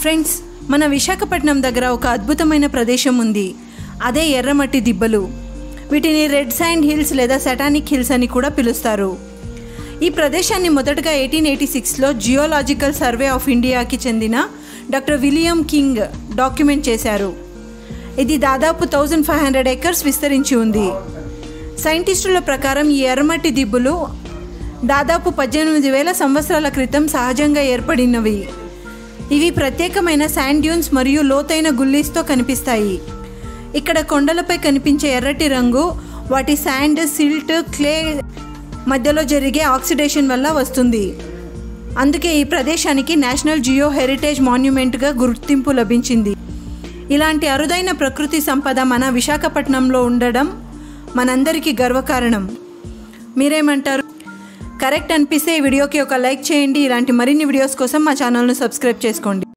Friends, మన విశాఖపట్నం దగ్గర ఒక అద్భుతమైన ప్రదేశం ఉంది. అదే ఎర్రమట్టి దిబ్బలు. వీటిని రెడ్ శాండ్ హిల్స్ లేదా సెటానిక్ హిల్స్ అని కూడా పిలుస్తారు. ఈ ప్రదేశాన్ని మొదటగా 1886లో జియోలాజికల్ సర్వే ఆఫ్ ఇండియాకి చెందిన డాక్టర్ విలియం కింగ్ డాక్యుమెంట్ చేశారు. ఇది దాదాపు 1500 ఎకర్స్ విస్తరించి ఉంది. సైంటిస్టుల ప్రకారం ఈ ఎర్రమట్టి దిబ్బలు దాదాపు 18,000 సంవత్సరాల క్రితం సహజంగా ఏర్పడినవి. ఇవి ప్రత్యేకమైన శాండ్ డ్యూన్స్ మరియు లోతైన గుల్లీస్తో కనిపిస్తాయి. ఇక్కడ కొండలపై కనిపించే ఎర్రటి రంగు వాటి శాండ్, సిల్ట్, క్లే మధ్యలో జరిగే ఆక్సిడేషన్ వల్ల వస్తుంది. అందుకే ఈ ప్రదేశానికి నేషనల్ జియో హెరిటేజ్ మాన్యుమెంట్గా గుర్తింపు లభించింది. ఇలాంటి అరుదైన ప్రకృతి సంపద మన విశాఖపట్నంలో ఉండడం మనందరికీ గర్వకారణం. మీరేమంటారు? కరెక్ట్ అనిపిస్తే ఈ వీడియోకి ఒక లైక్ చేయండి. ఇలాంటి మరిన్ని వీడియోస్ కోసం మా ఛానల్ను సబ్స్క్రైబ్ చేసుకోండి.